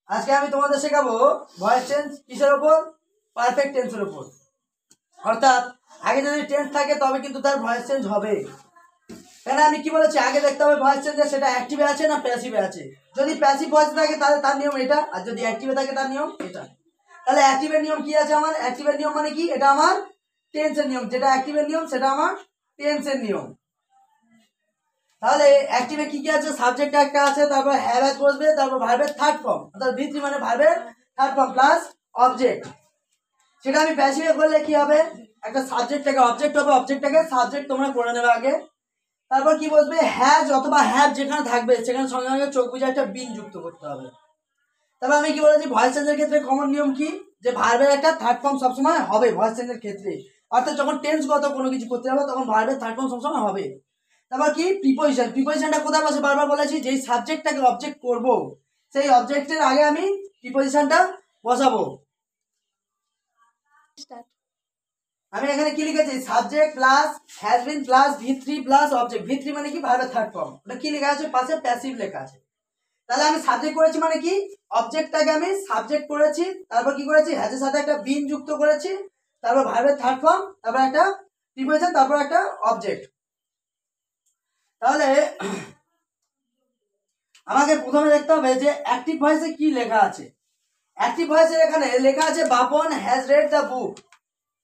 আজকে আমি তোমাদের শেখাবো ভয়েস চেঞ্জ কিসের উপর, পারফেক্ট টেন্সের উপর। অর্থাৎ আগে যদি টেন্স থাকে তবে কিন্তু তার ভয়েস চেঞ্জ হবে। কেন আমি কি বলেছি, আগে দেখতে হবে ভয়েস চেঞ্জ সেটা অ্যাক্টিভে আছে না প্যাসিভে আছে। যদি প্যাসিভ ভয়েস থাকে তাহলে তার নিয়ম এটা, আর যদি অ্যাক্টিভে থাকে তার নিয়ম এটা। তাহলে অ্যাক্টিভের নিয়ম কি আছে আমার, অ্যাক্টিভের নিয়ম মানে কি, এটা আমার টেন্সের নিয়ম, যেটা অ্যাক্টিভের নিয়ম সেটা আমার টেন্সের নিয়ম। তাহলে অ্যাক্টিভে কি কি আছে, সাবজেক্ট একটা আছে, তারপর হ্যাভ হ্যাজ বসবে, তারপর ভার্বের থার্ড ফর্ম অর্থাৎ ভি3 মানে ভার্বের থার্ড ফর্ম প্লাস অবজেক্ট। সেটা আমি প্যাসিভে করলে কি হবে, একটা সাবজেক্টটাকে অবজেক্ট হবে, অবজেক্টটাকে সাবজেক্ট তোমরা করে নেবে আগে। তারপর কি বসবে, হ্যাজ অথবা হ্যাভ যেখানে থাকবে সেখানে সঙ্গে সঙ্গে চোখ বুঝে একটা বিন যুক্ত করতে হবে। তারপর আমি কি বলেছি, ভয়েস চেঞ্জের ক্ষেত্রে কমন নিয়ম কি, যে ভার্বের একটা থার্ড ফর্ম সবসময় হবে ভয়েস চেঞ্জের ক্ষেত্রে। অর্থাৎ যখন টেন্সগত কোনো কিছু করতে হবে তখন ভার্বের থার্ড ফর্ম সবসময় হবে। তারপর কি প্রিপোজিশন, প্রিপোজিশনটা কোথায় বসে বারবার বলেছি, যেই সাবজেক্টটাকে অবজেক্ট করব সেই অবজেক্টের আগে আমি প্রিপোজিশনটা বসাবো। আমি এখানে কি লিখেছি, subject plus has been plus ভি3 প্লাস অবজেক্ট। ভি3 মানে কি ভার্বের থার্ড ফর্ম, ওটা কি লেখা আছে পাশে, প্যাসিভ লেখা আছে। তাহলে আমি সাবজেক্ট করেছি মানে কি, অবজেক্টটাকে আমি সাবজেক্ট করেছি, তারপর কি করেছি, হ্যাজের সাথে একটা বিন যুক্ত করেছি, তারপর ভার্বের থার্ড ফর্ম, তারপর একটা প্রিপোজিশন, তারপর একটা অবজেক্ট। তাহলে আমাকে প্রথমে দেখতে হবে যে অ্যাক্টিভ ভয়েসে কি লেখা আছে। অ্যাক্টিভ ভয়েসের এখানে লেখা আছে Bapan has red the book,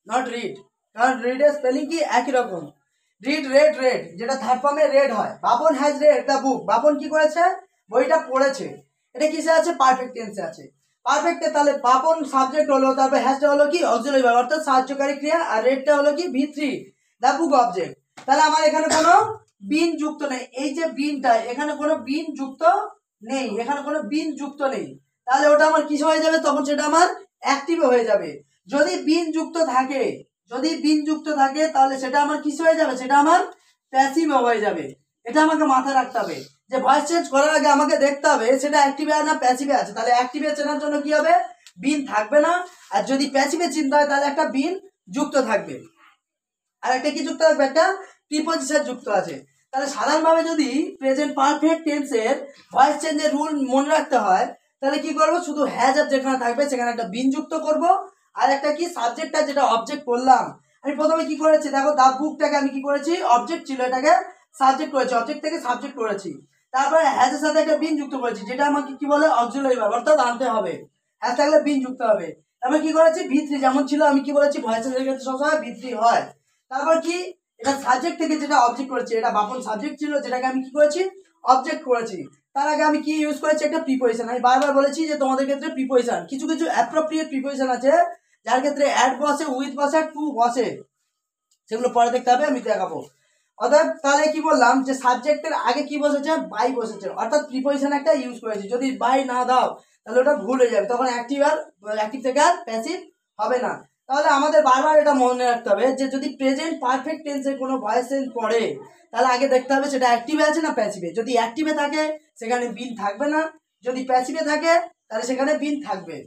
not read, কারণ রিডের স্পেলিং কি একই রকম। রিড রেড, রেড যেটা থার্ড ফর্মে রেড হয়। Bapan has red the book, Bapan কি করেছে, বইটা পড়েছে। এটা কিসে আছে, পারফেক্ট টেন্সে আছে। পারফেক্টে তাহলে বাপন সাবজেক্ট হলো, তারপর হ্যাজটা হলো কি অক্সিলারি ভার্ব অর্থাৎ সাহায্যকারী ক্রিয়া, আর রেডটা হলো কি ভি3 দ্য বুক অবজেক্ট। তাহলে আমার এখানে কোনো বিন যুক্ত নেই, এই যে বিনটা এখানে কোনো বিন যুক্ত নেই, এখানে কোনো বিন যুক্ত নেই। তাহলে ওটা আমার কিস হয়ে যাবে, তখন সেটা আমার অ্যাক্টিভ হয়ে যাবে। যদি বিন যুক্ত থাকে, যদি বিন যুক্ত থাকে তাহলে সেটা আমার কিস হয়ে যাবে, সেটা আমার প্যাসিভ হয়ে যাবে। এটা আমাকে মাথায় রাখতে হবে যে ভয়েস চেঞ্জ করার আগে আমাকে দেখতে হবে সেটা অ্যাক্টিভে না প্যাসিভে আছে। তাহলে অ্যাক্টিভে চেনার জন্য কি হবে, বিন থাকবে না, আর যদি প্যাসিভে চিন্তা হয় তাহলে একটা বিন যুক্ত থাকবে, আর একটা কি যুক্ত থাকবে, একটা প্রিপোজিশন যুক্ত আছে। তাহলে সাধারণভাবে যদি প্রেজেন্ট পারফেক্ট টেন্সের ভয়েস চেঞ্জের রুল মনে রাখতে হয় তাহলে কি করব, শুধু হ্যাজ আর যেখানে থাকবে সেখানে একটা বিন যুক্ত করব, আর একটা কি সাবজেক্টটা যেটা অবজেক্ট করলাম। আমি প্রথমে কি করেছি দেখো, দা বুকটাকে আমি কি করেছি, অবজেক্ট ছিল এটাকে সাবজেক্ট করেছি, অবজেক্ট থেকে সাবজেক্ট করেছি, তারপরে হ্যাজের সাথে একটা বিন যুক্ত করেছি, যেটা আমাকে কি বলে অক্সিলারি ভার্ব অর্থাৎ আনতে হবে, হ্যাজ থাকলে বিন যুক্ত হবে। তারপর কি করেছি, ভি3 যেমন ছিল আমি কি বলেছি ভয়েস চেঞ্জের ক্ষেত্রে সবসময় ভি3 হয়। তারপর কি, এটা সাবজেক্ট থেকে যেটা অবজেক্ট করেছি, এটা বাপন সাবজেক্ট ছিল যেটাকে আমি কি করেছি অবজেক্ট করেছি, তার আগে আমি কি ইউজ করেছি, একটা প্রিপোজিশন। আমি বারবার বলেছি যে তোমাদের ক্ষেত্রে প্রিপোজিশন কিছু কিছু অ্যাপ্রোপ্রিয়েট প্রিপোজিশন আছে যার ক্ষেত্রে অ্যাড বসে, উইথ বসে, টু বসে, সেগুলো পরে দেখতে হবে, আমি দেখাবো। অর্থাৎ তাহলে কি বললাম যে সাবজেক্টের আগে কি বসেছে, বাই বসেছে, অর্থাৎ প্রিপোজিশন একটা ইউজ করেছি। যদি বাই না দাও তাহলে ওটা ভুল হয়ে যাবে, তখন অ্যাক্টিভ থেকে আর প্যাসিভ হবে না। তাহলে আমাদের বারবার এটা মনে রাখতে হবে যে যদি প্রেজেন্ট পারফেক্ট টেন্সের কোনো ভয়েস চেঞ্জ পড়ে তাহলে আগে দেখতে হবে সেটা অ্যাক্টিভে আছে না প্যাসিভে। যদি অ্যাক্টিভে থাকে সেখানে বিন থাকবে না, যদি প্যাসিভে থাকে তাহলে সেখানে বিন থাকবে।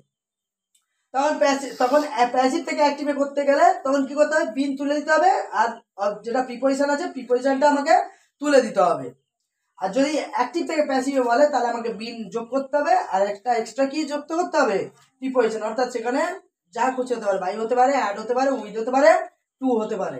তখন প্যাসিভ থেকে অ্যাক্টিভে করতে গেলে তখন কি করতে হবে, বিন তুলে দিতে হবে, আর যেটা প্রিপোজিশন আছে প্রিপোজিশনটা আমাকে তুলে দিতে হবে। আর যদি অ্যাক্টিভ থেকে প্যাসিভে বলে তাহলে আমাকে বিন যোগ করতে হবে, আর একটা এক্সট্রা কি যুক্ত করতে হবে, প্রিপোজিশন। অর্থাৎ সেখানে যা খুশি হতে পারে, বাই হতে পারে, অ্যাড হতে পারে, উইথ হতে পারে, টু হতে পারে।